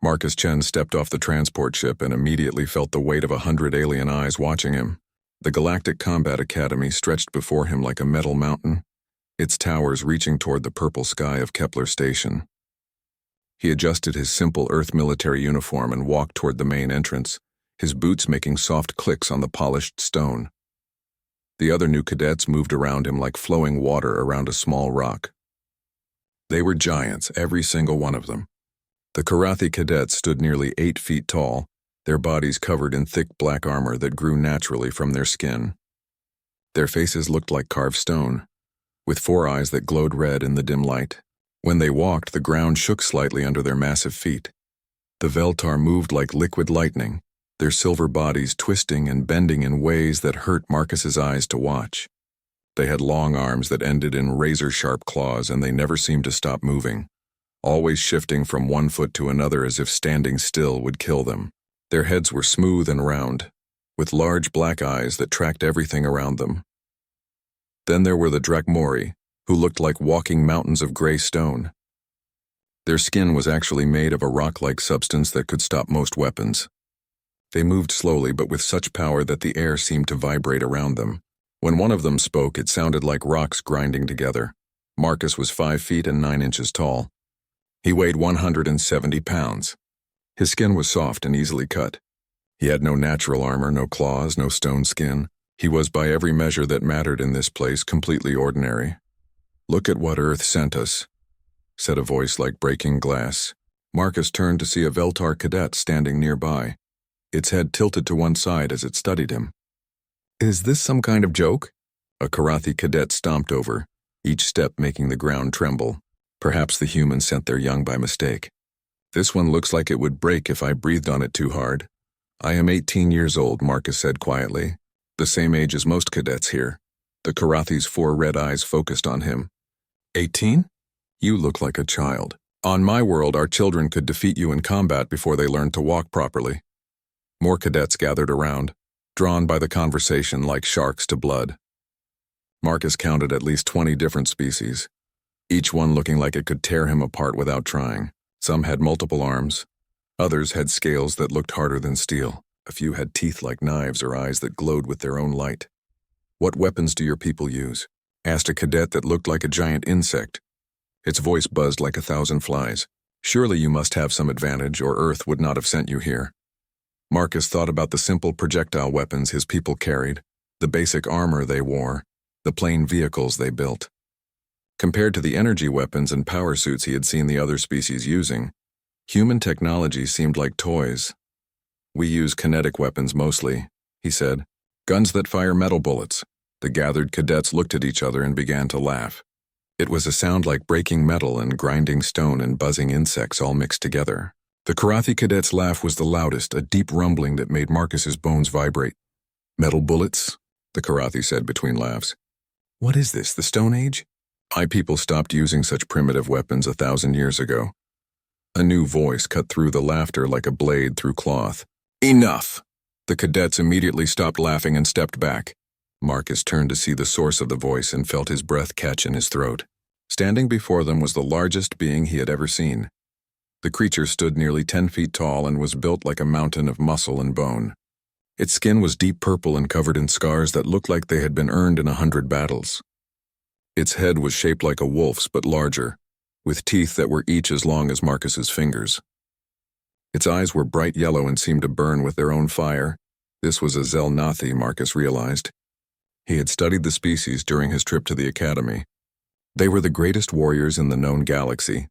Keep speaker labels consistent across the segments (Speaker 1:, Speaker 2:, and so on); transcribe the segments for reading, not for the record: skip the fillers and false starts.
Speaker 1: Marcus Chen stepped off the transport ship and immediately felt the weight of 100 alien eyes watching him. The Galactic Combat Academy stretched before him like a metal mountain, its towers reaching toward the purple sky of Kepler Station. He adjusted his simple Earth military uniform and walked toward the main entrance, his boots making soft clicks on the polished stone. The other new cadets moved around him like flowing water around a small rock. They were giants, every single one of them. The Karathi cadets stood nearly 8 feet tall, their bodies covered in thick black armor that grew naturally from their skin. Their faces looked like carved stone, with 4 eyes that glowed red in the dim light. When they walked, the ground shook slightly under their massive feet. The Veltar moved like liquid lightning, their silver bodies twisting and bending in ways that hurt Marcus's eyes to watch. They had long arms that ended in razor-sharp claws, and they never seemed to stop moving, always shifting from one foot to another as if standing still would kill them. Their heads were smooth and round, with large black eyes that tracked everything around them. Then there were the Drakmori, who looked like walking mountains of gray stone. Their skin was actually made of a rock-like substance that could stop most weapons. They moved slowly but with such power that the air seemed to vibrate around them. When one of them spoke, it sounded like rocks grinding together. Marcus was 5 feet and 9 inches tall. He weighed 170 pounds. His skin was soft and easily cut. He had no natural armor, no claws, no stone skin. He was, by every measure that mattered in this place, completely ordinary. "Look at what Earth sent us," said a voice like breaking glass. Marcus turned to see a Veltar cadet standing nearby, its head tilted to one side as it studied him. "Is this some kind of joke?" A Karathi cadet stomped over, each step making the ground tremble. Perhaps the humans sent their young by mistake. "This one looks like it would break if I breathed on it too hard." "I am 18 years old," Marcus said quietly, "the same age as most cadets here." The Karathi's 4 red eyes focused on him. 18? You look like a child. On my world, our children could defeat you in combat before they learned to walk properly. More cadets gathered around, drawn by the conversation like sharks to blood. Marcus counted at least 20 different species, each one looking like it could tear him apart without trying. Some had multiple arms. Others had scales that looked harder than steel. A few had teeth like knives or eyes that glowed with their own light. "What weapons do your people use?" asked a cadet that looked like a giant insect. Its voice buzzed like 1,000 flies. "Surely you must have some advantage, or Earth would not have sent you here." Marcus thought about the simple projectile weapons his people carried, the basic armor they wore, the plain vehicles they built. Compared to the energy weapons and power suits he had seen the other species using, human technology seemed like toys. "We use kinetic weapons mostly," he said. "Guns that fire metal bullets." The gathered cadets looked at each other and began to laugh. It was a sound like breaking metal and grinding stone and buzzing insects all mixed together. The Karathi cadet's laugh was the loudest, a deep rumbling that made Marcus's bones vibrate. "Metal bullets?" the Karathi said between laughs. "What is this, the Stone Age?" "My people stopped using such primitive weapons 1,000 years ago." A new voice cut through the laughter like a blade through cloth. "Enough!" The cadets immediately stopped laughing and stepped back. Marcus turned to see the source of the voice and felt his breath catch in his throat. Standing before them was the largest being he had ever seen. The creature stood nearly 10 feet tall and was built like a mountain of muscle and bone. Its skin was deep purple and covered in scars that looked like they had been earned in 100 battles. Its head was shaped like a wolf's but larger, with teeth that were each as long as Marcus's fingers. Its eyes were bright yellow and seemed to burn with their own fire. This was a Zelnathi, Marcus realized. He had studied the species during his trip to the academy. They were the greatest warriors in the known galaxy,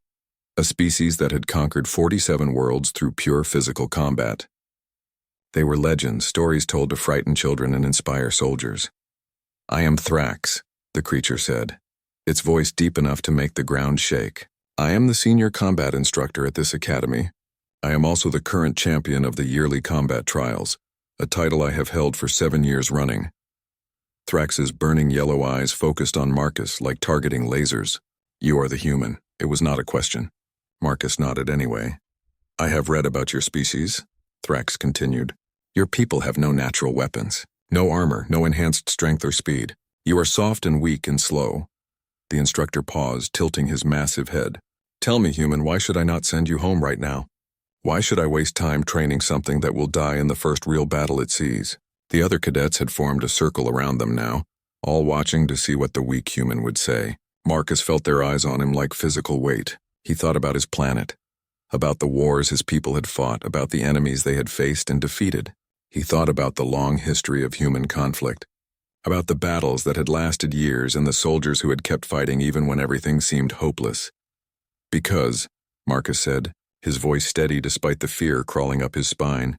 Speaker 1: a species that had conquered 47 worlds through pure physical combat. They were legends, stories told to frighten children and inspire soldiers. "I am Thrax," the creature said, its voice deep enough to make the ground shake. "I am the senior combat instructor at this academy. I am also the current champion of the yearly combat trials, a title I have held for 7 years running." Thrax's burning yellow eyes focused on Marcus like targeting lasers. "You are the human." It was not a question. Marcus nodded anyway. "I have read about your species," Thrax continued. "Your people have no natural weapons, no armor, no enhanced strength or speed. You are soft and weak and slow." The instructor paused, tilting his massive head. "Tell me, human, why should I not send you home right now?" Why should I waste time training something that will die in the first real battle it sees? The other cadets had formed a circle around them now, all watching to see what the weak human would say. Marcus felt their eyes on him like physical weight. He thought about his planet, about the wars his people had fought, about the enemies they had faced and defeated. He thought about the long history of human conflict, about the battles that had lasted years and the soldiers who had kept fighting even when everything seemed hopeless. Because, Marcus said, his voice steady despite the fear crawling up his spine,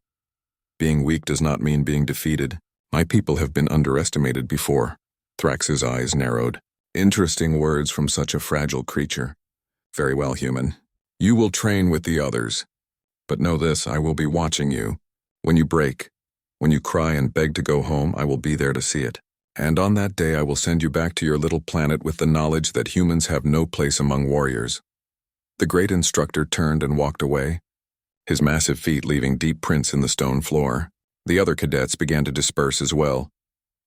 Speaker 1: being weak does not mean being defeated. My people have been underestimated before. Thrax's eyes narrowed. Interesting words from such a fragile creature. Very well, human. You will train with the others. But know this, I will be watching you. When you break, when you cry and beg to go home, I will be there to see it. And on that day I will send you back to your little planet with the knowledge that humans have no place among warriors. The great instructor turned and walked away, his massive feet leaving deep prints in the stone floor. The other cadets began to disperse as well,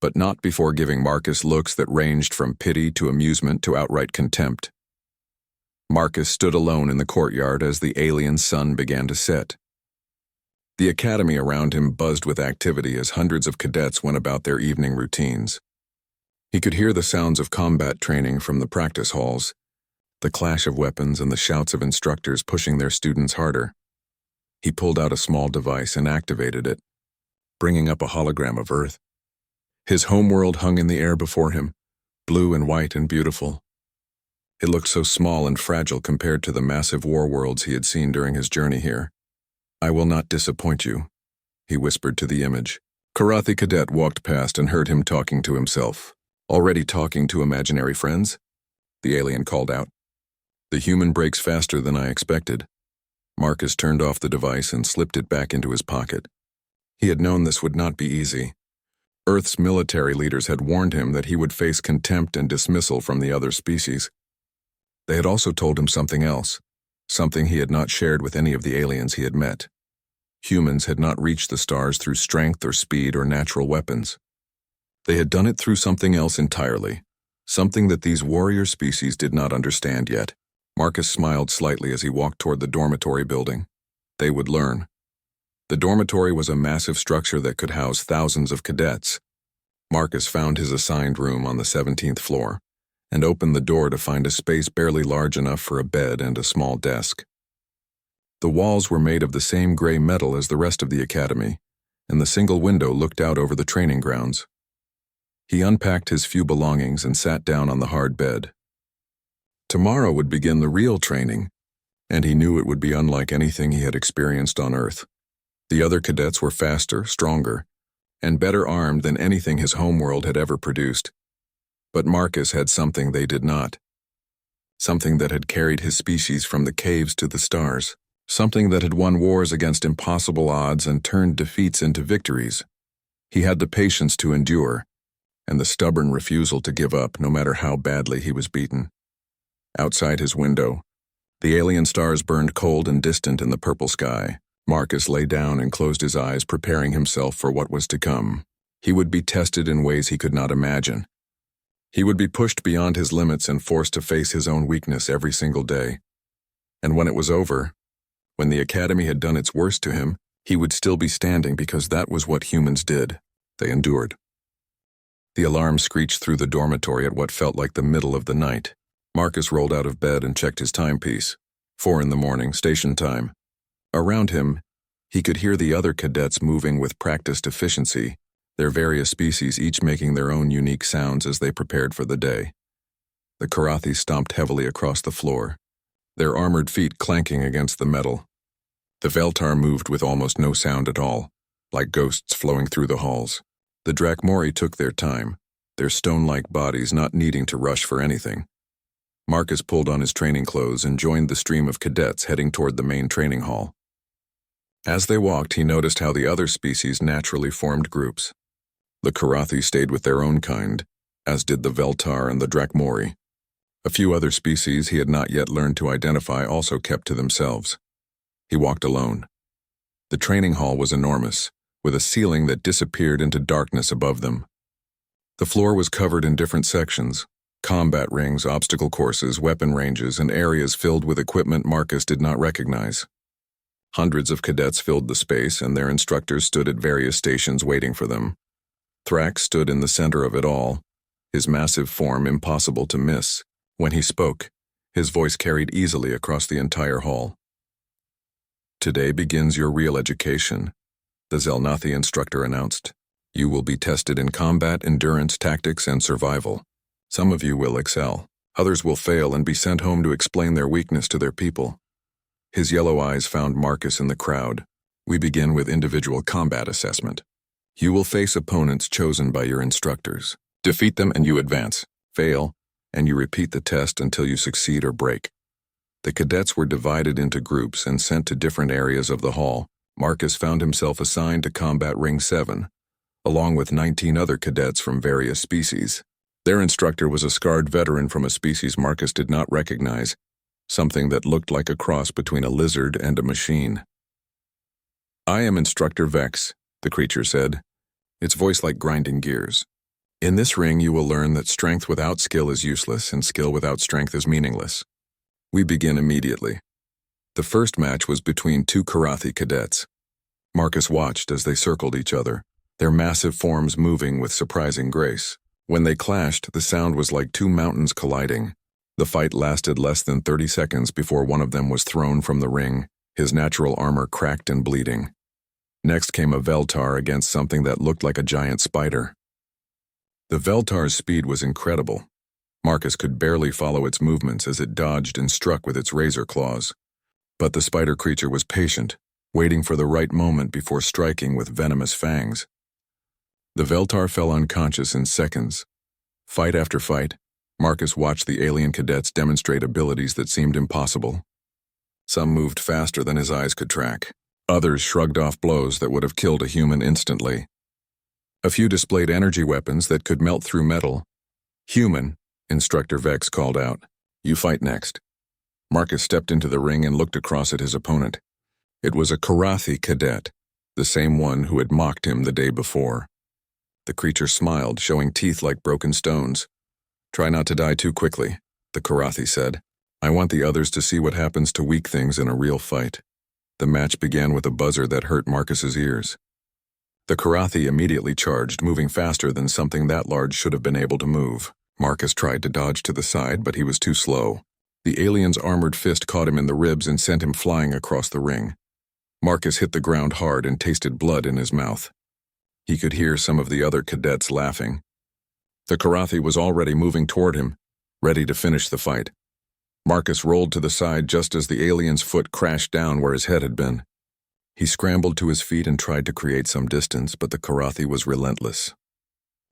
Speaker 1: but not before giving Marcus looks that ranged from pity to amusement to outright contempt. Marcus stood alone in the courtyard as the alien sun began to set. The academy around him buzzed with activity as hundreds of cadets went about their evening routines. He could hear the sounds of combat training from the practice halls, the clash of weapons and the shouts of instructors pushing their students harder. He pulled out a small device and activated it, bringing up a hologram of Earth. His homeworld hung in the air before him, blue and white and beautiful. It looked so small and fragile compared to the massive war worlds he had seen during his journey here. I will not disappoint you, he whispered to the image. Karathi cadet walked past and heard him talking to himself. Already talking to imaginary friends? The alien called out. The human breaks faster than I expected. Marcus turned off the device and slipped it back into his pocket. He had known this would not be easy. Earth's military leaders had warned him that he would face contempt and dismissal from the other species. They had also told him something else, something he had not shared with any of the aliens he had met. Humans had not reached the stars through strength or speed or natural weapons. They had done it through something else entirely, something that these warrior species did not understand yet. Marcus smiled slightly as he walked toward the dormitory building. They would learn. The dormitory was a massive structure that could house thousands of cadets. Marcus found his assigned room on the 17th floor and opened the door to find a space barely large enough for a bed and a small desk. The walls were made of the same gray metal as the rest of the academy, and the single window looked out over the training grounds. He unpacked his few belongings and sat down on the hard bed. Tomorrow would begin the real training, and he knew it would be unlike anything he had experienced on Earth. The other cadets were faster, stronger, and better armed than anything his homeworld had ever produced. But Marcus had something they did not. Something that had carried his species from the caves to the stars. Something that had won wars against impossible odds and turned defeats into victories. He had the patience to endure, and the stubborn refusal to give up no matter how badly he was beaten. Outside his window, the alien stars burned cold and distant in the purple sky. Marcus lay down and closed his eyes, preparing himself for what was to come. He would be tested in ways he could not imagine. He would be pushed beyond his limits and forced to face his own weakness every single day. And when it was over, when the academy had done its worst to him, he would still be standing because that was what humans did. They endured. The alarm screeched through the dormitory at what felt like the middle of the night. Marcus rolled out of bed and checked his timepiece. 4 a.m, station time. Around him, he could hear the other cadets moving with practiced efficiency, their various species each making their own unique sounds as they prepared for the day. The Karathi stomped heavily across the floor, their armored feet clanking against the metal. The Veltar moved with almost no sound at all, like ghosts flowing through the halls. The Drakmori took their time, their stone-like bodies not needing to rush for anything. Marcus pulled on his training clothes and joined the stream of cadets heading toward the main training hall. As they walked, he noticed how the other species naturally formed groups. The Karathi stayed with their own kind, as did the Veltar and the Drakmori. A few other species he had not yet learned to identify also kept to themselves. He walked alone. The training hall was enormous, with a ceiling that disappeared into darkness above them. The floor was covered in different sections, combat rings, obstacle courses, weapon ranges, and areas filled with equipment Marcus did not recognize. Hundreds of cadets filled the space, and their instructors stood at various stations waiting for them. Thrax stood in the center of it all, his massive form impossible to miss. When he spoke, his voice carried easily across the entire hall. "Today begins your real education," the Zelnathi instructor announced. "You will be tested in combat, endurance, tactics, and survival. Some of you will excel. Others will fail and be sent home to explain their weakness to their people." His yellow eyes found Marcus in the crowd. "We begin with individual combat assessment. You will face opponents chosen by your instructors. Defeat them and you advance. Fail, and you repeat the test until you succeed or break." The cadets were divided into groups and sent to different areas of the hall. Marcus found himself assigned to Combat Ring 7, along with 19 other cadets from various species. Their instructor was a scarred veteran from a species Marcus did not recognize, something that looked like a cross between a lizard and a machine. "I am Instructor Vex," the creature said, its voice like grinding gears. "In this ring you will learn that strength without skill is useless and skill without strength is meaningless. We begin immediately." The first match was between two Karathi cadets. Marcus watched as they circled each other, their massive forms moving with surprising grace. When they clashed, the sound was like two mountains colliding. The fight lasted less than 30 seconds before one of them was thrown from the ring, his natural armor cracked and bleeding. Next came a Veltar against something that looked like a giant spider. The Veltar's speed was incredible. Marcus could barely follow its movements as it dodged and struck with its razor claws. But the spider creature was patient, waiting for the right moment before striking with venomous fangs. The Veltar fell unconscious in seconds. Fight after fight, Marcus watched the alien cadets demonstrate abilities that seemed impossible. Some moved faster than his eyes could track. Others shrugged off blows that would have killed a human instantly. A few displayed energy weapons that could melt through metal. "Human," Instructor Vex called out. "You fight next." Marcus stepped into the ring and looked across at his opponent. It was a Karathi cadet, the same one who had mocked him the day before. The creature smiled, showing teeth like broken stones. "Try not to die too quickly," the Karathi said. "I want the others to see what happens to weak things in a real fight." The match began with a buzzer that hurt Marcus's ears. The Karathi immediately charged, moving faster than something that large should have been able to move. Marcus tried to dodge to the side, but he was too slow. The alien's armored fist caught him in the ribs and sent him flying across the ring. Marcus hit the ground hard and tasted blood in his mouth. He could hear some of the other cadets laughing. The Karathi was already moving toward him, ready to finish the fight. Marcus rolled to the side just as the alien's foot crashed down where his head had been. He scrambled to his feet and tried to create some distance, but the Karathi was relentless.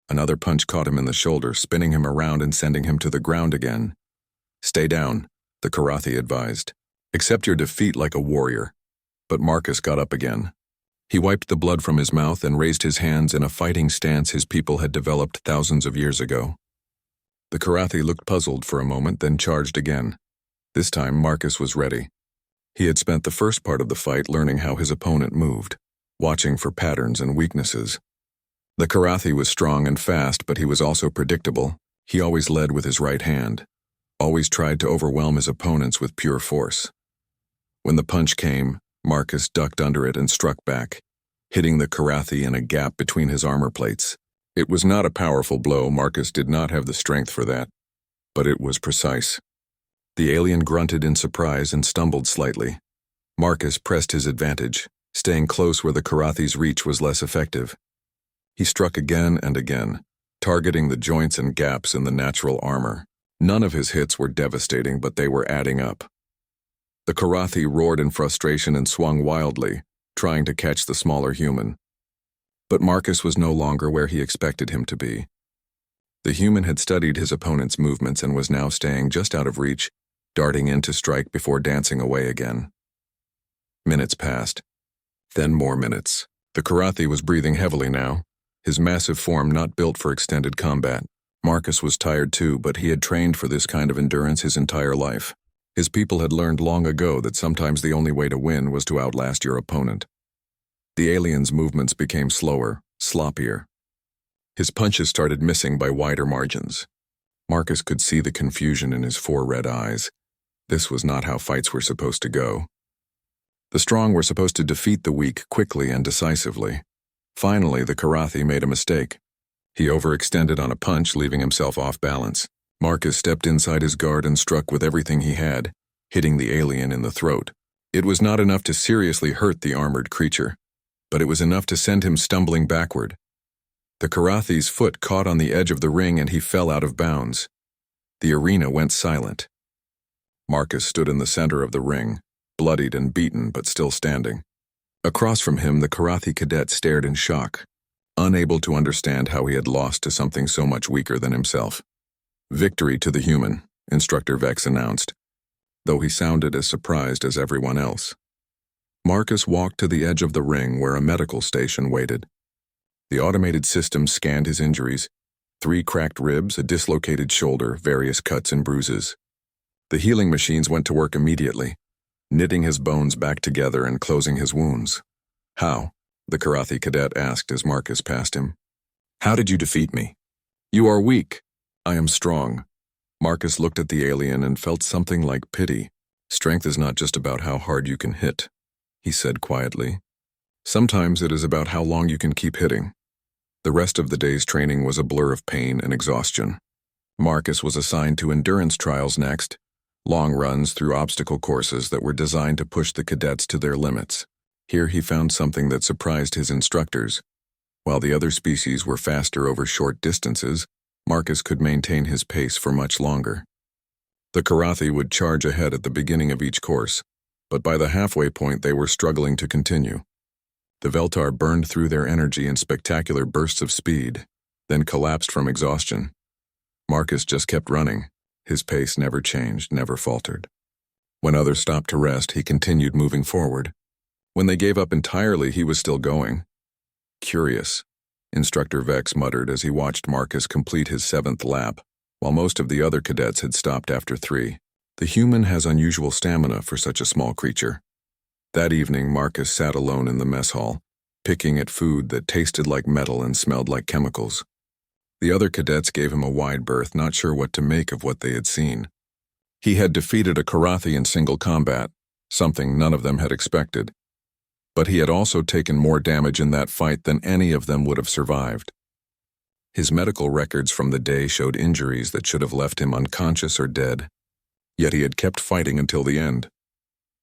Speaker 1: Another punch caught him in the shoulder, spinning him around and sending him to the ground again. "Stay down," the Karathi advised. "Accept your defeat like a warrior." But Marcus got up again. He wiped the blood from his mouth and raised his hands in a fighting stance his people had developed thousands of years ago. The Karathi looked puzzled for a moment, then charged again. This time Marcus was ready. He had spent the first part of the fight learning how his opponent moved, watching for patterns and weaknesses. The Karathi was strong and fast, but he was also predictable. He always led with his right hand, always tried to overwhelm his opponents with pure force. When the punch came, Marcus ducked under it and struck back, hitting the Karathi in a gap between his armor plates. It was not a powerful blow. Marcus did not have the strength for that, but it was precise. The alien grunted in surprise and stumbled slightly. Marcus pressed his advantage, staying close where the Karathi's reach was less effective. He struck again and again, targeting the joints and gaps in the natural armor. None of his hits were devastating, but they were adding up. The Karathi roared in frustration and swung wildly, trying to catch the smaller human. But Marcus was no longer where he expected him to be. The human had studied his opponent's movements and was now staying just out of reach, darting in to strike before dancing away again. Minutes passed. Then more minutes. The Karathi was breathing heavily now, his massive form not built for extended combat. Marcus was tired too, but he had trained for this kind of endurance his entire life. His people had learned long ago that sometimes the only way to win was to outlast your opponent. The alien's movements became slower, sloppier. His punches started missing by wider margins. Marcus could see the confusion in his four red eyes. This was not how fights were supposed to go. The strong were supposed to defeat the weak quickly and decisively. Finally, the Karathi made a mistake. He overextended on a punch, leaving himself off balance. Marcus stepped inside his guard and struck with everything he had, hitting the alien in the throat. It was not enough to seriously hurt the armored creature, but it was enough to send him stumbling backward. The Karathi's foot caught on the edge of the ring and he fell out of bounds. The arena went silent. Marcus stood in the center of the ring, bloodied and beaten but still standing. Across from him, the Karathi cadet stared in shock, unable to understand how he had lost to something so much weaker than himself. "Victory to the human," Instructor Vex announced, though he sounded as surprised as everyone else. Marcus walked to the edge of the ring where a medical station waited. The automated system scanned his injuries: 3 cracked ribs, a dislocated shoulder, various cuts and bruises. The healing machines went to work immediately, knitting his bones back together and closing his wounds. "How?" the Karathi cadet asked as Marcus passed him. "How did you defeat me?" "You are weak. I am strong." Marcus looked at the alien and felt something like pity. "Strength is not just about how hard you can hit," he said quietly. "Sometimes it is about how long you can keep hitting." The rest of the day's training was a blur of pain and exhaustion. Marcus was assigned to endurance trials next, long runs through obstacle courses that were designed to push the cadets to their limits. Here he found something that surprised his instructors. While the other species were faster over short distances, Marcus could maintain his pace for much longer. The Karathi would charge ahead at the beginning of each course, but by the halfway point they were struggling to continue. The Veltar burned through their energy in spectacular bursts of speed, then collapsed from exhaustion. Marcus just kept running. His pace never changed, never faltered. When others stopped to rest, he continued moving forward. When they gave up entirely, he was still going. "Curious," Instructor Vex muttered as he watched Marcus complete his 7th lap, while most of the other cadets had stopped after 3. "The human has unusual stamina for such a small creature." That evening, Marcus sat alone in the mess hall, picking at food that tasted like metal and smelled like chemicals. The other cadets gave him a wide berth, not sure what to make of what they had seen. He had defeated a Karathi in single combat, something none of them had expected. But he had also taken more damage in that fight than any of them would have survived. His medical records from the day showed injuries that should have left him unconscious or dead. Yet he had kept fighting until the end.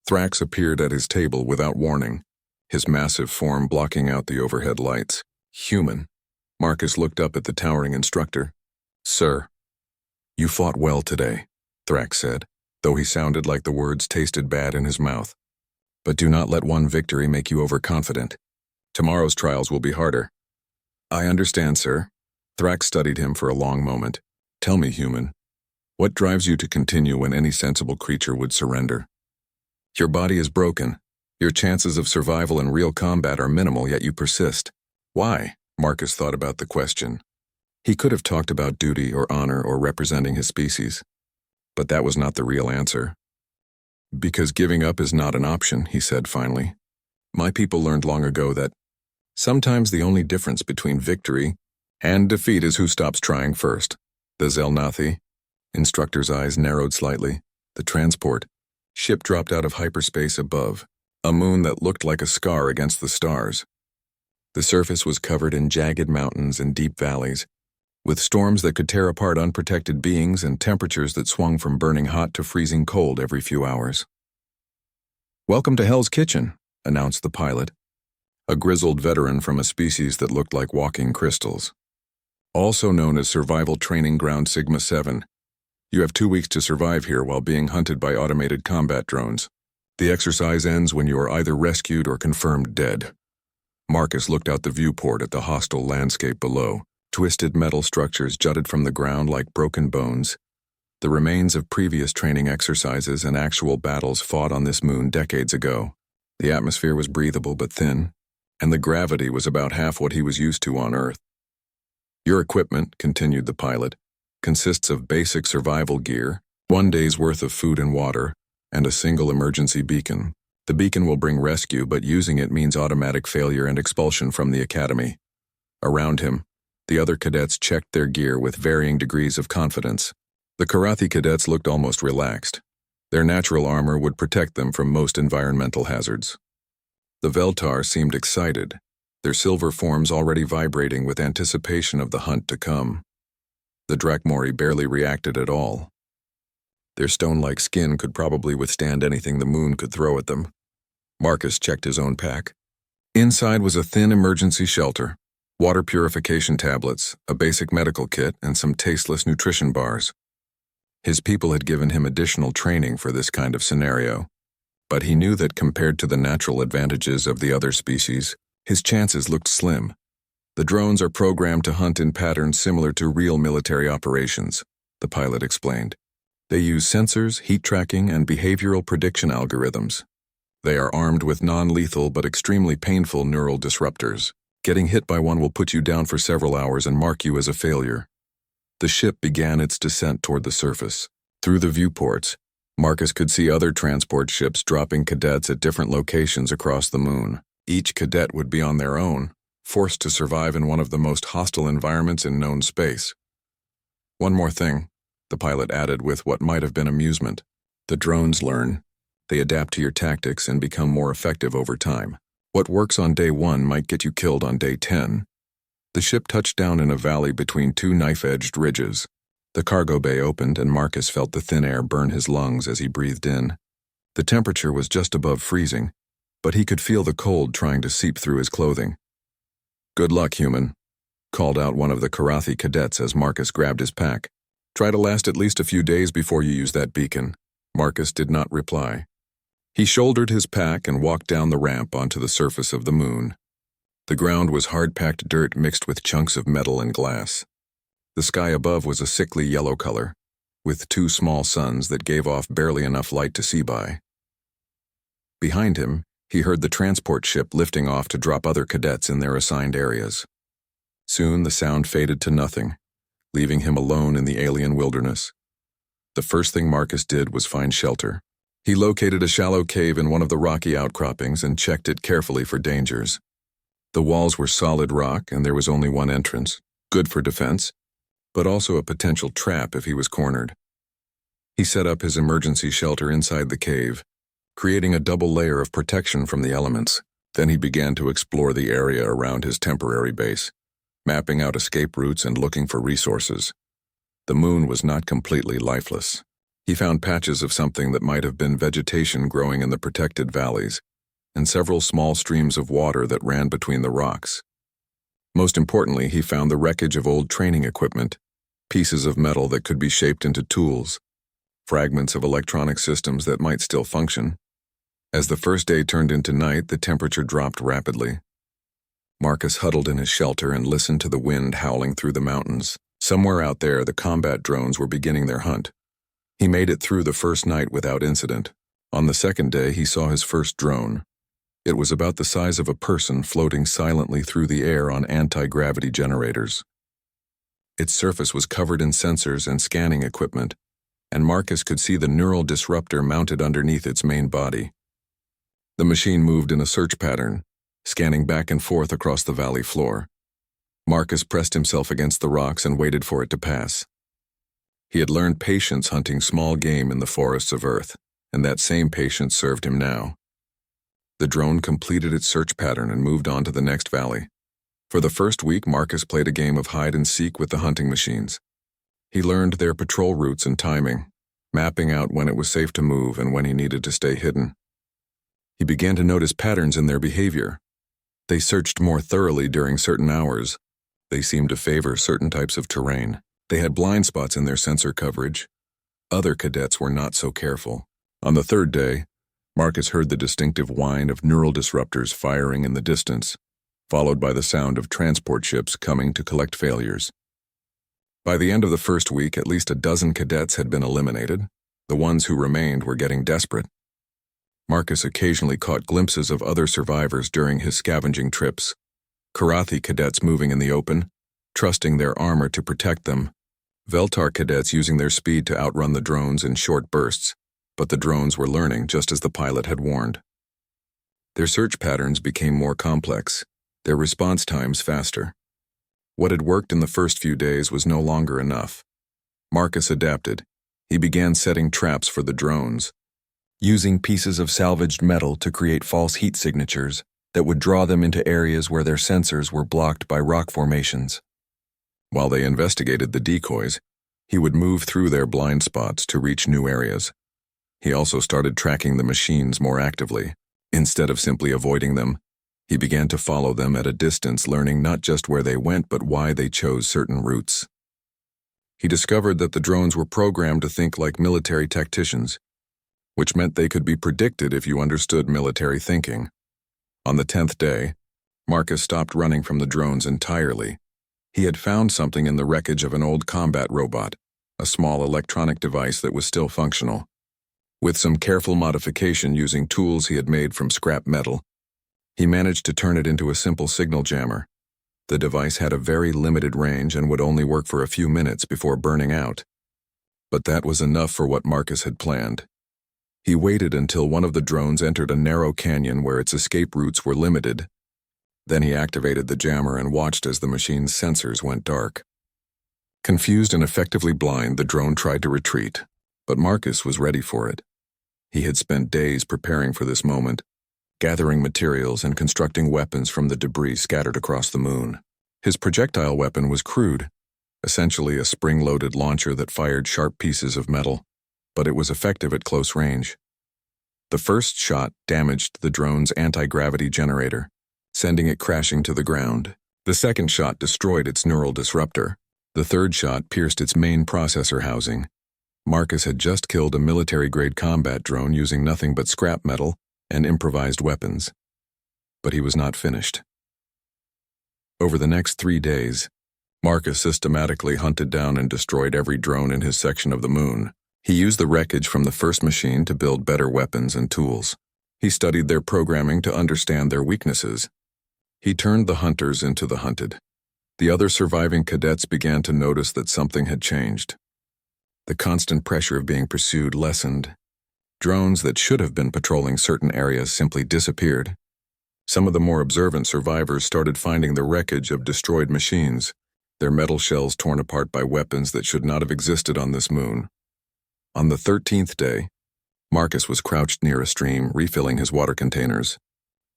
Speaker 1: Thrax appeared at his table without warning, his massive form blocking out the overhead lights. "Human." Marcus looked up at the towering instructor. "Sir." "You fought well today," Thrax said, though he sounded like the words tasted bad in his mouth. "But do not let one victory make you overconfident. Tomorrow's trials will be harder." "I understand, sir." Thrax studied him for a long moment. "Tell me, human, what drives you to continue when any sensible creature would surrender? Your body is broken. Your chances of survival in real combat are minimal, yet you persist. Why?" Marcus thought about the question. He could have talked about duty or honor or representing his species. But that was not the real answer. "Because giving up is not an option," he said finally. "My people learned long ago that sometimes the only difference between victory and defeat is who stops trying first." The Zelnathi. Instructor's eyes narrowed slightly. The transport ship dropped out of hyperspace above, a moon that looked like a scar against the stars. The surface was covered in jagged mountains and deep valleys, with storms that could tear apart unprotected beings and temperatures that swung from burning hot to freezing cold every few hours. "Welcome to Hell's Kitchen," announced the pilot, a grizzled veteran from a species that looked like walking crystals. "Also known as Survival Training Ground Sigma-7. You have 2 weeks to survive here while being hunted by automated combat drones. The exercise ends when you are either rescued or confirmed dead." Marcus looked out the viewport at the hostile landscape below. Twisted metal structures jutted from the ground like broken bones, the remains of previous training exercises and actual battles fought on this moon decades ago. The atmosphere was breathable but thin, and the gravity was about half what he was used to on Earth. "Your equipment," continued the pilot, "consists of basic survival gear, 1 day's worth of food and water, and a single emergency beacon. The beacon will bring rescue, but using it means automatic failure and expulsion from the academy." Around him, the other cadets checked their gear with varying degrees of confidence. The Karathi cadets looked almost relaxed. Their natural armor would protect them from most environmental hazards. The Veltar seemed excited, their silver forms already vibrating with anticipation of the hunt to come. The Drakmori barely reacted at all. Their stone-like skin could probably withstand anything the moon could throw at them. Marcus checked his own pack. Inside was a thin emergency shelter, water purification tablets, a basic medical kit, and some tasteless nutrition bars. His people had given him additional training for this kind of scenario, but he knew that compared to the natural advantages of the other species, his chances looked slim. The drones are programmed to hunt in patterns similar to real military operations, the pilot explained. They use sensors, heat tracking, and behavioral prediction algorithms. They are armed with non-lethal but extremely painful neural disruptors. Getting hit by one will put you down for several hours and mark you as a failure. The ship began its descent toward the surface. Through the viewports, Marcus could see other transport ships dropping cadets at different locations across the moon. Each cadet would be on their own, forced to survive in one of the most hostile environments in known space. One more thing, the pilot added with what might have been amusement. The drones learn. They adapt to your tactics and become more effective over time. What works on day 1 might get you killed on day 10. The ship touched down in a valley between two knife-edged ridges. The cargo bay opened and Marcus felt the thin air burn his lungs as he breathed in. The temperature was just above freezing, but he could feel the cold trying to seep through his clothing. "Good luck, human," called out one of the Karathi cadets as Marcus grabbed his pack. "Try to last at least a few days before you use that beacon." Marcus did not reply. He shouldered his pack and walked down the ramp onto the surface of the moon. The ground was hard-packed dirt mixed with chunks of metal and glass. The sky above was a sickly yellow color, with 2 small suns that gave off barely enough light to see by. Behind him, he heard the transport ship lifting off to drop other cadets in their assigned areas. Soon the sound faded to nothing, leaving him alone in the alien wilderness. The first thing Marcus did was find shelter. He located a shallow cave in one of the rocky outcroppings and checked it carefully for dangers. The walls were solid rock and there was only one entrance, good for defense, but also a potential trap if he was cornered. He set up his emergency shelter inside the cave, creating a double layer of protection from the elements. Then he began to explore the area around his temporary base, mapping out escape routes and looking for resources. The moon was not completely lifeless. He found patches of something that might have been vegetation growing in the protected valleys, and several small streams of water that ran between the rocks. Most importantly, he found the wreckage of old training equipment, pieces of metal that could be shaped into tools, fragments of electronic systems that might still function. As the first day turned into night, the temperature dropped rapidly. Marcus huddled in his shelter and listened to the wind howling through the mountains. Somewhere out there, the combat drones were beginning their hunt. He made it through the first night without incident. On the second day, he saw his first drone. It was about the size of a person floating silently through the air on anti-gravity generators. Its surface was covered in sensors and scanning equipment, and Marcus could see the neural disruptor mounted underneath its main body. The machine moved in a search pattern, scanning back and forth across the valley floor. Marcus pressed himself against the rocks and waited for it to pass. He had learned patience hunting small game in the forests of Earth, and that same patience served him now. The drone completed its search pattern and moved on to the next valley. For the first week, Marcus played a game of hide-and-seek with the hunting machines. He learned their patrol routes and timing, mapping out when it was safe to move and when he needed to stay hidden. He began to notice patterns in their behavior. They searched more thoroughly during certain hours. They seemed to favor certain types of terrain. They had blind spots in their sensor coverage. Other cadets were not so careful. On the third day, Marcus heard the distinctive whine of neural disruptors firing in the distance, followed by the sound of transport ships coming to collect failures. By the end of the first week, at least a dozen cadets had been eliminated. The ones who remained were getting desperate. Marcus occasionally caught glimpses of other survivors during his scavenging trips. Karathi cadets moving in the open, trusting their armor to protect them. Veltar cadets using their speed to outrun the drones in short bursts, but the drones were learning just as the pilot had warned. Their search patterns became more complex, their response times faster. What had worked in the first few days was no longer enough. Marcus adapted. He began setting traps for the drones, using pieces of salvaged metal to create false heat signatures that would draw them into areas where their sensors were blocked by rock formations. While they investigated the decoys, he would move through their blind spots to reach new areas. He also started tracking the machines more actively. Instead of simply avoiding them, he began to follow them at a distance, learning not just where they went but why they chose certain routes. He discovered that the drones were programmed to think like military tacticians, which meant they could be predicted if you understood military thinking. On the 10th day, Marcus stopped running from the drones entirely. He had found something in the wreckage of an old combat robot, a small electronic device that was still functional. With some careful modification using tools he had made from scrap metal, he managed to turn it into a simple signal jammer. The device had a very limited range and would only work for a few minutes before burning out. But that was enough for what Marcus had planned. He waited until one of the drones entered a narrow canyon where its escape routes were limited. Then he activated the jammer and watched as the machine's sensors went dark. Confused and effectively blind, the drone tried to retreat, but Marcus was ready for it. He had spent days preparing for this moment, gathering materials and constructing weapons from the debris scattered across the moon. His projectile weapon was crude, essentially a spring-loaded launcher that fired sharp pieces of metal, but it was effective at close range. The first shot damaged the drone's anti-gravity generator, sending it crashing to the ground. The second shot destroyed its neural disruptor. The third shot pierced its main processor housing. Marcus had just killed a military-grade combat drone using nothing but scrap metal and improvised weapons. But he was not finished. Over the next 3 days, Marcus systematically hunted down and destroyed every drone in his section of the moon. He used the wreckage from the first machine to build better weapons and tools. He studied their programming to understand their weaknesses. He turned the hunters into the hunted. The other surviving cadets began to notice that something had changed. The constant pressure of being pursued lessened. Drones that should have been patrolling certain areas simply disappeared. Some of the more observant survivors started finding the wreckage of destroyed machines, their metal shells torn apart by weapons that should not have existed on this moon. On the 13th day, Marcus was crouched near a stream, refilling his water containers,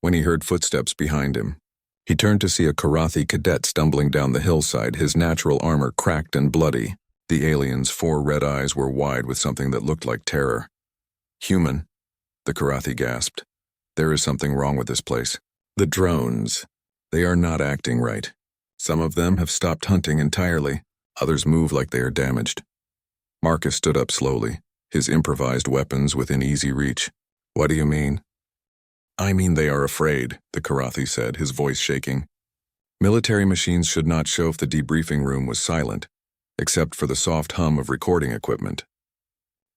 Speaker 1: when he heard footsteps behind him. He turned to see a Karathi cadet stumbling down the hillside, his natural armor cracked and bloody. The alien's 4 red eyes were wide with something that looked like terror. "Human," the Karathi gasped. "There is something wrong with this place. The drones. They are not acting right. Some of them have stopped hunting entirely. Others move like they are damaged." Marcus stood up slowly, his improvised weapons within easy reach. "What do you mean?" "I mean they are afraid," the Karathi said, his voice shaking. Military machines should not show if the debriefing room was silent, except for the soft hum of recording equipment.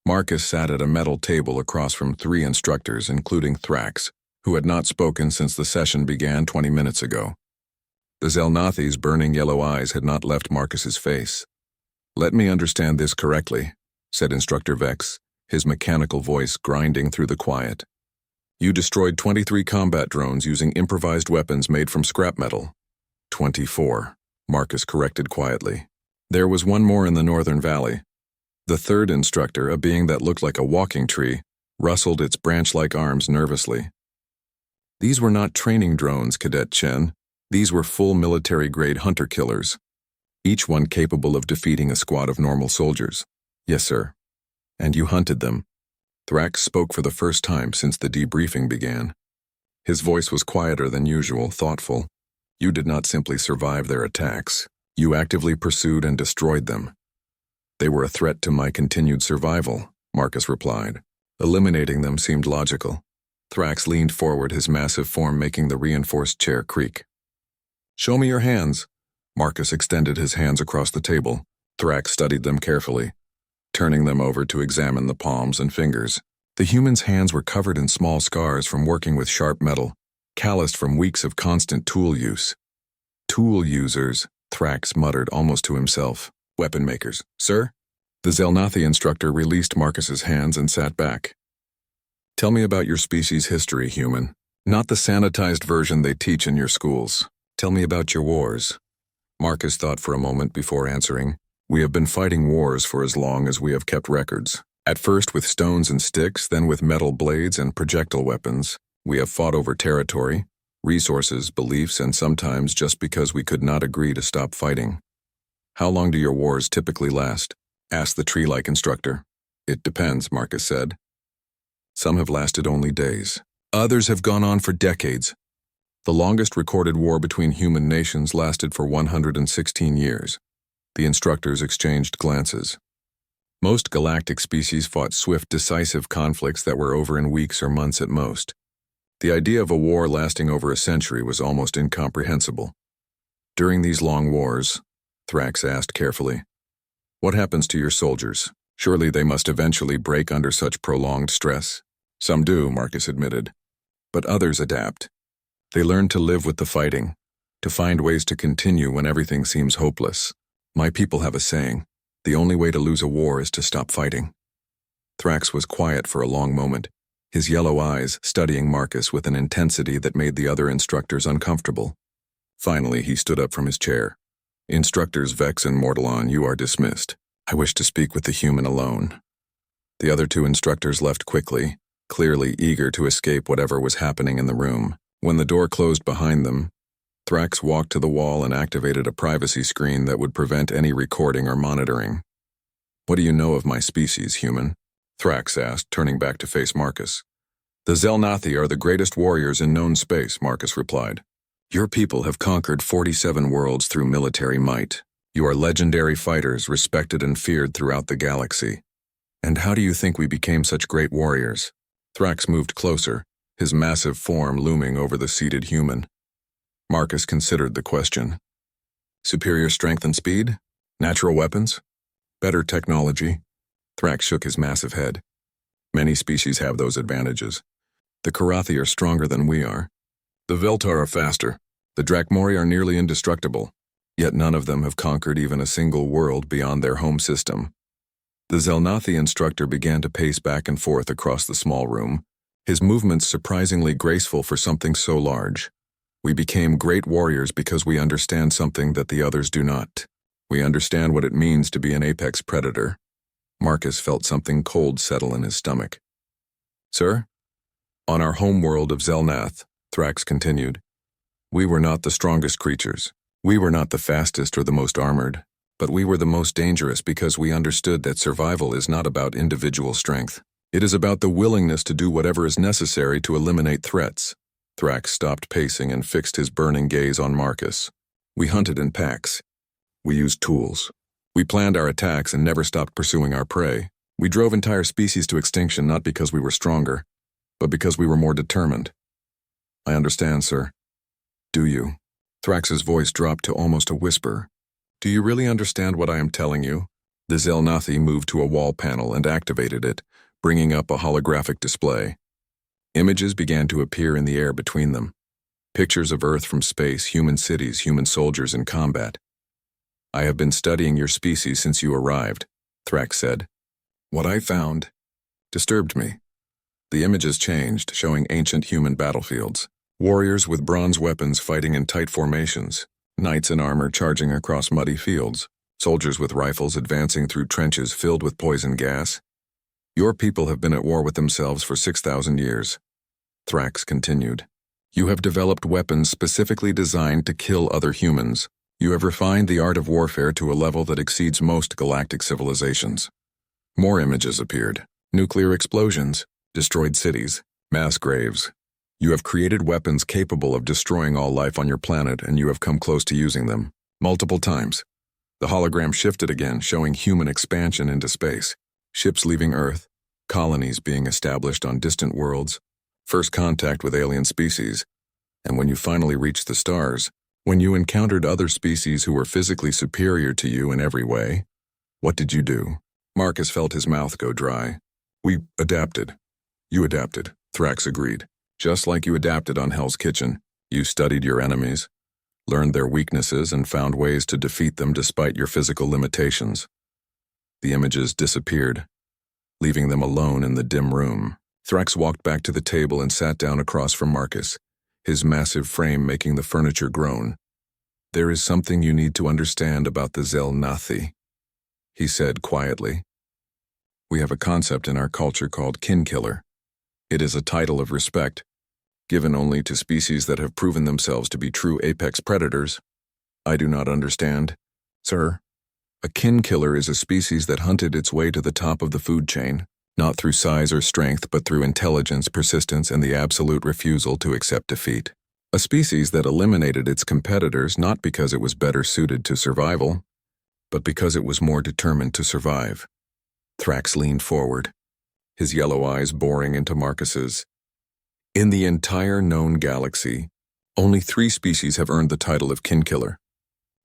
Speaker 1: Marcus sat at a metal table across from 3 instructors, including Thrax, who had not spoken since the session began 20 minutes ago. The Zelnathi's burning yellow eyes had not left Marcus's face. "Let me understand this correctly," said Instructor Vex, his mechanical voice grinding through the quiet. "You destroyed 23 combat drones using improvised weapons made from scrap metal." 24, Marcus corrected quietly. "There was one more in the northern valley." The third instructor, a being that looked like a walking tree, rustled its branch-like arms nervously. "These were not training drones, Cadet Chen. These were full military-grade hunter-killers, each one capable of defeating a squad of normal soldiers." "Yes, sir." "And you hunted them." Thrax spoke for the first time since the debriefing began. His voice was quieter than usual, thoughtful. "You did not simply survive their attacks. You actively pursued and destroyed them." "They were a threat to my continued survival," Marcus replied. Eliminating them seemed logical. Thrax leaned forward, his massive form making the reinforced chair creak. "Show me your hands." Marcus extended his hands across the table. Thrax studied them carefully, turning them over to examine the palms and fingers. The human's hands were covered in small scars from working with sharp metal, calloused from weeks of constant tool use. "Tool users," Thrax muttered almost to himself. "Weapon makers, sir?" The Zelnathi instructor released Marcus's hands and sat back. "Tell me about your species' history, human. Not the sanitized version they teach in your schools. Tell me about your wars." Marcus thought for a moment before answering. "We have been fighting wars for as long as we have kept records. At first with stones and sticks, then with metal blades and projectile weapons. We have fought over territory, resources, beliefs, and sometimes just because we could not agree to stop fighting. "How long do your wars typically last?" asked the tree-like instructor. "It depends," Marcus said. "Some have lasted only days. Others have gone on for decades. The longest recorded war between human nations lasted for 116 years. The instructors exchanged glances. Most galactic species fought swift, decisive conflicts that were over in weeks or months at most. The idea of a war lasting over a century was almost incomprehensible. "During these long wars," Thrax asked carefully, "what happens to your soldiers? Surely they must eventually break under such prolonged stress." "Some do," Marcus admitted, "but others adapt. They learn to live with the fighting, to find ways to continue when everything seems hopeless. My people have a saying, the only way to lose a war is to stop fighting." Thrax was quiet for a long moment, his yellow eyes studying Marcus with an intensity that made the other instructors uncomfortable. Finally, he stood up from his chair. "Instructors Vex and Mortalon, you are dismissed. I wish to speak with the human alone." The other two instructors left quickly, clearly eager to escape whatever was happening in the room. When the door closed behind them, Thrax walked to the wall and activated a privacy screen that would prevent any recording or monitoring. "What do you know of my species, human?" Thrax asked, turning back to face Marcus. "The Zelnathi are the greatest warriors in known space," Marcus replied. "Your people have conquered 47 worlds through military might. You are legendary fighters, respected and feared throughout the galaxy. And how do you think we became such great warriors?" Thrax moved closer, his massive form looming over the seated human. Marcus considered the question. "Superior strength and speed? Natural weapons? Better technology?" Thrax shook his massive head. "Many species have those advantages. The Karathi are stronger than we are. The Veltar are faster. The Drakmori are nearly indestructible. Yet none of them have conquered even a single world beyond their home system." The Zelnathi instructor began to pace back and forth across the small room, his movements surprisingly graceful for something so large. "We became great warriors because we understand something that the others do not. We understand what it means to be an apex predator." Marcus felt something cold settle in his stomach. "Sir? On our home world of Zelnath," Thrax continued, "we were not the strongest creatures. We were not the fastest or the most armored, but we were the most dangerous because we understood that survival is not about individual strength. It is about the willingness to do whatever is necessary to eliminate threats." Thrax stopped pacing and fixed his burning gaze on Marcus. "We hunted in packs. We used tools. We planned our attacks and never stopped pursuing our prey. We drove entire species to extinction not because we were stronger, but because we were more determined." "I understand, sir." "Do you?" Thrax's voice dropped to almost a whisper. "Do you really understand what I am telling you?" The Zelnathi moved to a wall panel and activated it, bringing up a holographic display. Images began to appear in the air between them. Pictures of Earth from space, human cities, human soldiers in combat. "I have been studying your species since you arrived," Thrax said. "What I found disturbed me." The images changed, showing ancient human battlefields. Warriors with bronze weapons fighting in tight formations, knights in armor charging across muddy fields, soldiers with rifles advancing through trenches filled with poison gas. "Your people have been at war with themselves for 6,000 years," Thrax continued. "You have developed weapons specifically designed to kill other humans. You have refined the art of warfare to a level that exceeds most galactic civilizations." More images appeared. Nuclear explosions, destroyed cities, mass graves. "You have created weapons capable of destroying all life on your planet, and you have come close to using them. Multiple times." The hologram shifted again, showing human expansion into space. Ships leaving Earth, colonies being established on distant worlds, first contact with alien species, and when you finally reached the stars, when you encountered other species who were physically superior to you in every way, what did you do? Marcus felt his mouth go dry. "We adapted." "You adapted," Thrax agreed. "Just like you adapted on Hell's Kitchen. You studied your enemies, learned their weaknesses, and found ways to defeat them despite your physical limitations." The images disappeared, leaving them alone in the dim room. Thrax walked back to the table and sat down across from Marcus, his massive frame making the furniture groan. "There is something you need to understand about the Zelnathi," he said quietly. "We have a concept in our culture called kin killer. It is a title of respect. given only to species that have proven themselves to be true apex predators. I do not understand. Sir, a kin killer is a species that hunted its way to the top of the food chain, not through size or strength, but through intelligence, persistence, and the absolute refusal to accept defeat. A species that eliminated its competitors not because it was better suited to survival, but because it was more determined to survive. Thrax leaned forward, his yellow eyes boring into Marcus's. In the entire known galaxy, only 3 species have earned the title of kin killer.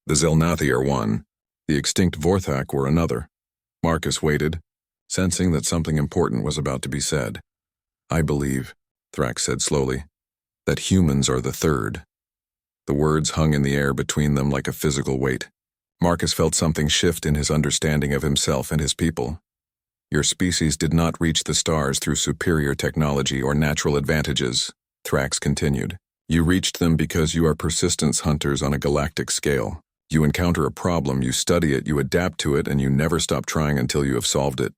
Speaker 1: The Zelnathi are one, the extinct Vorthak were another. Marcus waited, sensing that something important was about to be said. I believe, Thrax said slowly, that humans are the third. The words hung in the air between them like a physical weight. Marcus felt something shift in his understanding of himself and his people. Your species did not reach the stars through superior technology or natural advantages, Thrax continued. You reached them because you are persistence hunters on a galactic scale. You encounter a problem, you study it, you adapt to it, and you never stop trying until you have solved it.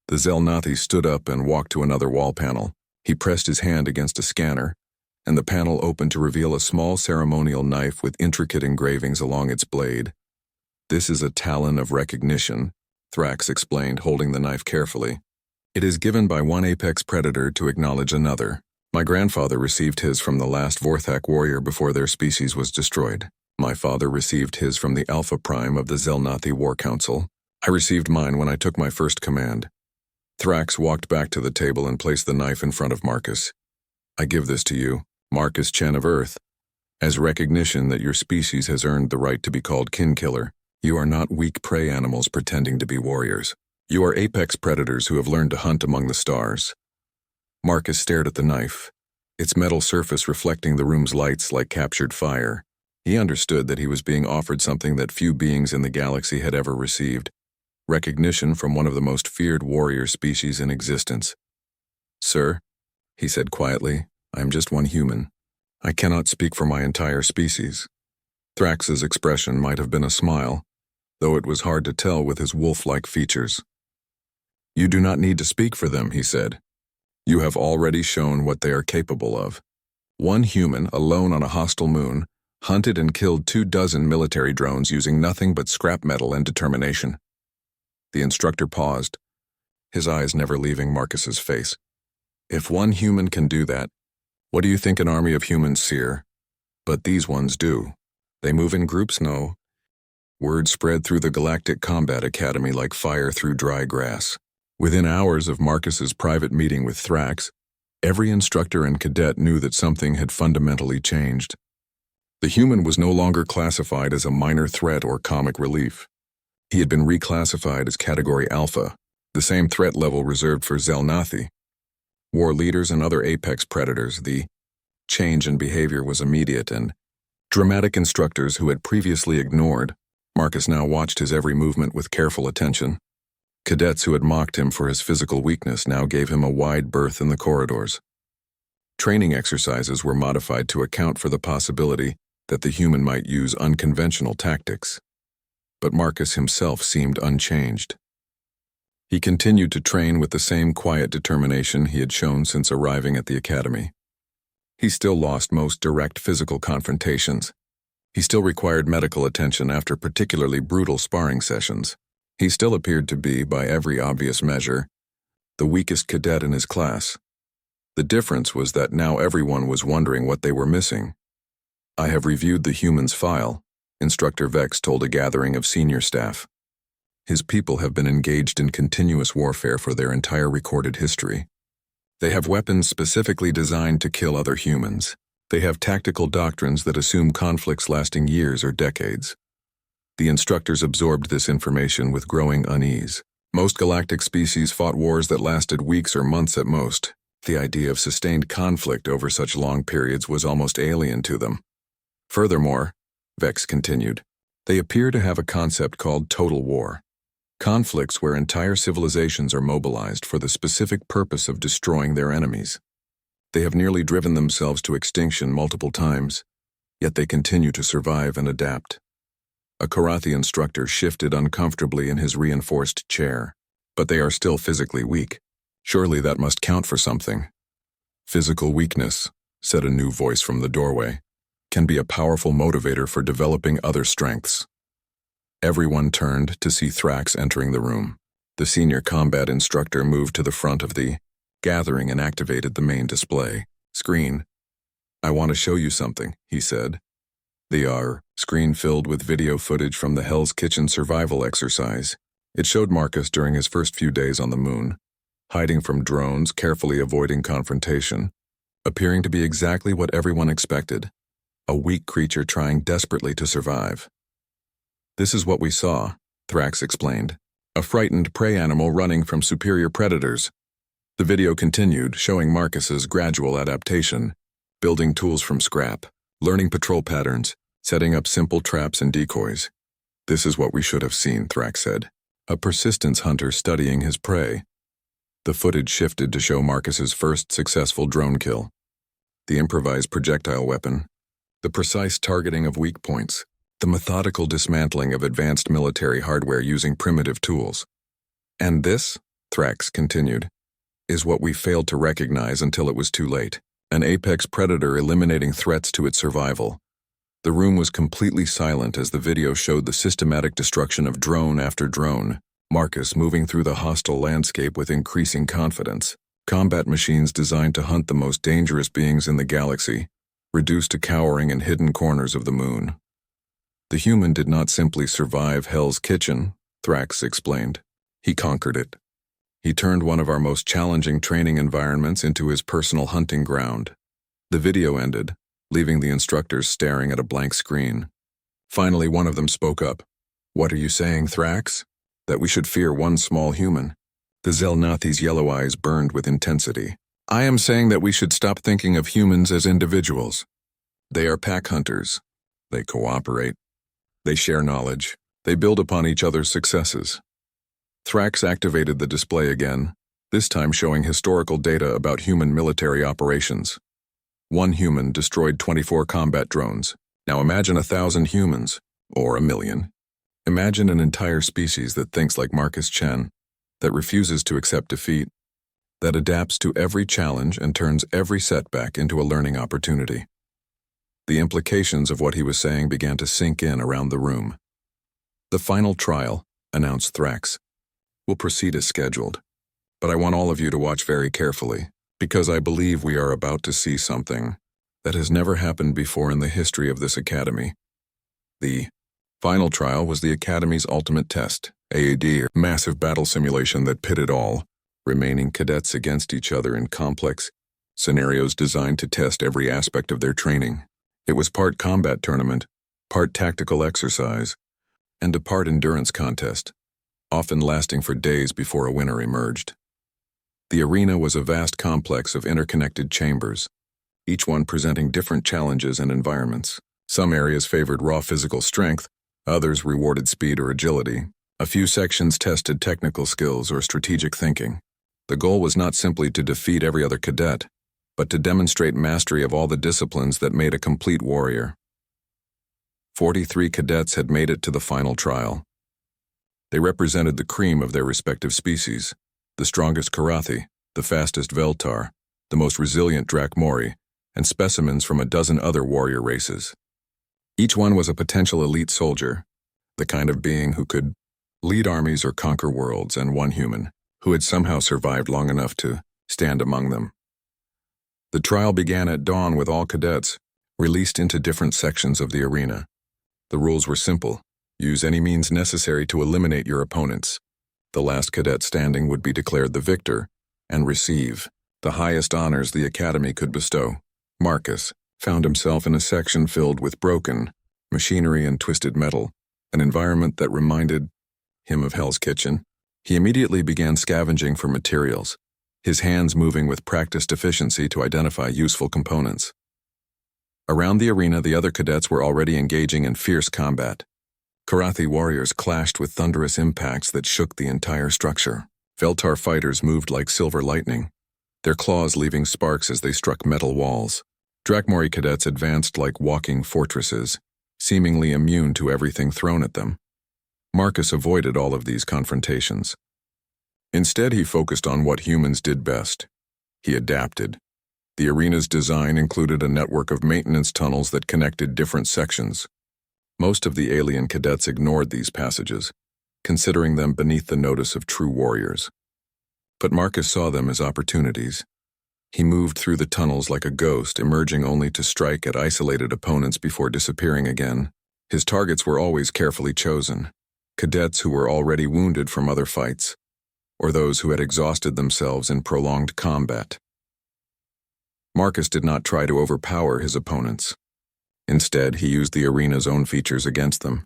Speaker 1: The Zelnathi stood up and walked to another wall panel. He pressed his hand against a scanner, and the panel opened to reveal a small ceremonial knife with intricate engravings along its blade. This is a talon of recognition, Thrax explained, holding the knife carefully. It is given by one apex predator to acknowledge another. My grandfather received his from the last Vorthak warrior before their species was destroyed. My father received his from the Alpha Prime of the Zelnathi War Council. I received mine when I took my first command. Thrax walked back to the table and placed the knife in front of Marcus. I give this to you, Marcus Chen of Earth, as recognition that your species has earned the right to be called kin killer. You are not weak prey animals pretending to be warriors. You are apex predators who have learned to hunt among the stars. Marcus stared at the knife, its metal surface reflecting the room's lights like captured fire. He understood that he was being offered something that few beings in the galaxy had ever received, recognition from one of the most feared warrior species in existence. Sir, he said quietly, I am just one human. I cannot speak for my entire species. Thrax's expression might have been a smile, though it was hard to tell with his wolf-like features. You do not need to speak for them, he said. You have already shown what they are capable of. One human, alone on a hostile moon, hunted and killed 24 military drones using nothing but scrap metal and determination. The instructor paused, his eyes never leaving Marcus's face. If one human can do that, what do you think an army of humans seer? But these ones do. They move in groups, no. Word spread through the Galactic Combat Academy like fire through dry grass. Within hours of Marcus's private meeting with Thrax, every instructor and cadet knew that something had fundamentally changed. The human was no longer classified as a minor threat or comic relief. He had been reclassified as Category Alpha, the same threat level reserved for Zelnathi. War leaders and other apex predators, the change in behavior was immediate, and dramatic instructors who had previously ignored, Marcus now watched his every movement with careful attention. Cadets who had mocked him for his physical weakness now gave him a wide berth in the corridors. Training exercises were modified to account for the possibility that the human might use unconventional tactics. But Marcus himself seemed unchanged. He continued to train with the same quiet determination he had shown since arriving at the academy. He still lost most direct physical confrontations. He still required medical attention after particularly brutal sparring sessions. He still appeared to be, by every obvious measure, the weakest cadet in his class. The difference was that now everyone was wondering what they were missing. I have reviewed the human's file, Instructor Vex told a gathering of senior staff. His people have been engaged in continuous warfare for their entire recorded history. They have weapons specifically designed to kill other humans. They have tactical doctrines that assume conflicts lasting years or decades. The instructors absorbed this information with growing unease. Most galactic species fought wars that lasted weeks or months at most. The idea of sustained conflict over such long periods was almost alien to them. Furthermore, Vex continued, they appear to have a concept called total war. Conflicts where entire civilizations are mobilized for the specific purpose of destroying their enemies. They have nearly driven themselves to extinction multiple times, yet they continue to survive and adapt. A Karathi instructor shifted uncomfortably in his reinforced chair. But they are still physically weak. Surely that must count for something. Physical weakness, said a new voice from the doorway, can be a powerful motivator for developing other strengths. Everyone turned to see Thrax entering the room. The senior combat instructor moved to the front of the gathering and activated the main display screen. "I want to show you something," he said. The screen filled with video footage from the Hell's Kitchen survival exercise. It showed Marcus during his first few days on the moon, hiding from drones, carefully avoiding confrontation, appearing to be exactly what everyone expected, a weak creature trying desperately to survive. "This is what we saw," Thrax explained. "A frightened prey animal running from superior predators." The video continued, showing Marcus's gradual adaptation, building tools from scrap, learning patrol patterns, setting up simple traps and decoys. "This is what we should have seen," Thrax said. A persistence hunter studying his prey. The footage shifted to show Marcus's first successful drone kill. The improvised projectile weapon, the precise targeting of weak points, the methodical dismantling of advanced military hardware using primitive tools. "And this," Thrax continued, "is what we failed to recognize until it was too late. An apex predator eliminating threats to its survival." The room was completely silent as the video showed the systematic destruction of drone after drone, Marcus moving through the hostile landscape with increasing confidence. Combat machines designed to hunt the most dangerous beings in the galaxy, reduced to cowering in hidden corners of the moon. "The human did not simply survive Hell's Kitchen," Thrax explained. "He conquered it. He turned one of our most challenging training environments into his personal hunting ground." The video ended, leaving the instructors staring at a blank screen. Finally, one of them spoke up. "What are you saying, Thrax? That we should fear one small human?" The Zelnathi's yellow eyes burned with intensity. "I am saying that we should stop thinking of humans as individuals. They are pack hunters. They cooperate. They share knowledge. They build upon each other's successes." Thrax activated the display again, this time showing historical data about human military operations. One human destroyed 24 combat drones. Now imagine 1,000 humans, or 1,000,000. Imagine an entire species that thinks like Marcus Chen, that refuses to accept defeat, that adapts to every challenge and turns every setback into a learning opportunity. The implications of what he was saying began to sink in around the room. "The final trial," announced Thrax, "will proceed as scheduled, but I want all of you to watch very carefully, because I believe we are about to see something that has never happened before in the history of this academy." The final trial was the Academy's ultimate test, AAD, massive battle simulation that pitted all remaining cadets against each other in complex scenarios designed to test every aspect of their training. It was part combat tournament, part tactical exercise, and a part endurance contest, often lasting for days before a winner emerged. The arena was a vast complex of interconnected chambers, each one presenting different challenges and environments. Some areas favored raw physical strength, others rewarded speed or agility. A few sections tested technical skills or strategic thinking. The goal was not simply to defeat every other cadet, but to demonstrate mastery of all the disciplines that made a complete warrior. 43 cadets had made it to the final trial. They represented the cream of their respective species, the strongest Karathi, the fastest Veltar, the most resilient Drakmori, and specimens from a dozen other warrior races. Each one was a potential elite soldier, the kind of being who could lead armies or conquer worlds, and one human, who had somehow survived long enough to stand among them. The trial began at dawn with all cadets released into different sections of the arena. The rules were simple. Use any means necessary to eliminate your opponents. The last cadet standing would be declared the victor and receive the highest honors the Academy could bestow. Marcus found himself in a section filled with broken machinery and twisted metal, an environment that reminded him of Hell's Kitchen. He immediately began scavenging for materials, his hands moving with practiced efficiency to identify useful components. Around the arena, the other cadets were already engaging in fierce combat. Karathi warriors clashed with thunderous impacts that shook the entire structure. Veltar fighters moved like silver lightning, their claws leaving sparks as they struck metal walls. Drakmori cadets advanced like walking fortresses, seemingly immune to everything thrown at them. Marcus avoided all of these confrontations. Instead, he focused on what humans did best. He adapted. The arena's design included a network of maintenance tunnels that connected different sections. Most of the alien cadets ignored these passages, considering them beneath the notice of true warriors. But Marcus saw them as opportunities. He moved through the tunnels like a ghost, emerging only to strike at isolated opponents before disappearing again. His targets were always carefully chosen, cadets who were already wounded from other fights, or those who had exhausted themselves in prolonged combat. Marcus did not try to overpower his opponents. Instead, he used the arena's own features against them.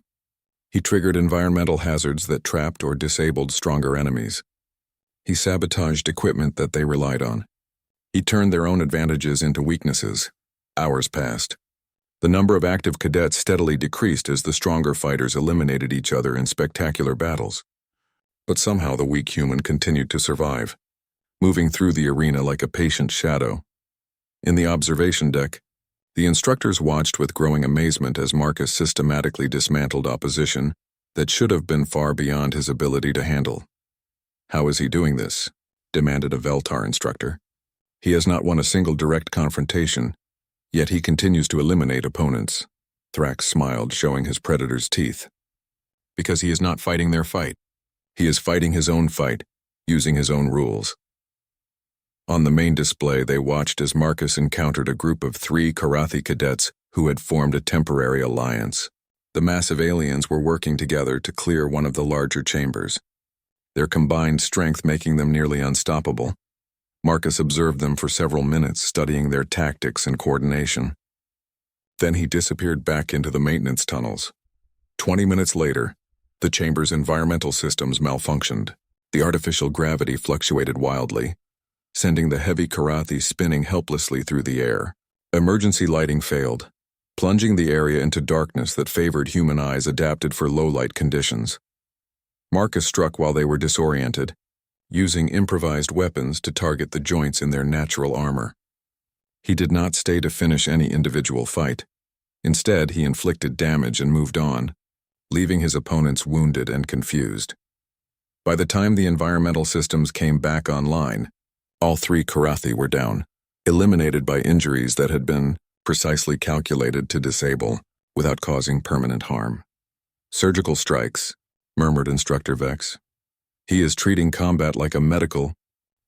Speaker 1: He triggered environmental hazards that trapped or disabled stronger enemies. He sabotaged equipment that they relied on. He turned their own advantages into weaknesses. Hours passed. The number of active cadets steadily decreased as the stronger fighters eliminated each other in spectacular battles. But somehow the weak human continued to survive, moving through the arena like a patient shadow. In the observation deck, the instructors watched with growing amazement as Marcus systematically dismantled opposition that should have been far beyond his ability to handle. "How is he doing this?" demanded a Veltar instructor. "He has not won a single direct confrontation, yet he continues to eliminate opponents." Thrax smiled, showing his predator's teeth. "Because he is not fighting their fight. He is fighting his own fight, using his own rules." On the main display, they watched as Marcus encountered a group of 3 Karathi cadets who had formed a temporary alliance. The massive aliens were working together to clear one of the larger chambers, their combined strength making them nearly unstoppable. Marcus observed them for several minutes, studying their tactics and coordination. Then he disappeared back into the maintenance tunnels. 20 minutes later, the chamber's environmental systems malfunctioned. The artificial gravity fluctuated wildly, sending the heavy Karathi spinning helplessly through the air. Emergency lighting failed, plunging the area into darkness that favored human eyes adapted for low-light conditions. Marcus struck while they were disoriented, using improvised weapons to target the joints in their natural armor. He did not stay to finish any individual fight. Instead, he inflicted damage and moved on, leaving his opponents wounded and confused. By the time the environmental systems came back online, all 3 Karathi were down, eliminated by injuries that had been precisely calculated to disable without causing permanent harm. "Surgical strikes," murmured Instructor Vex. "He is treating combat like a medical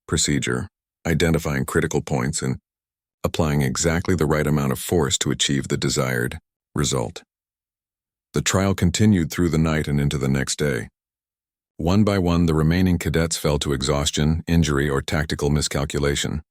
Speaker 1: procedure, identifying critical points and applying exactly the right amount of force to achieve the desired result." The trial continued through the night and into the next day. One by one, the remaining cadets fell to exhaustion, injury, or tactical miscalculation.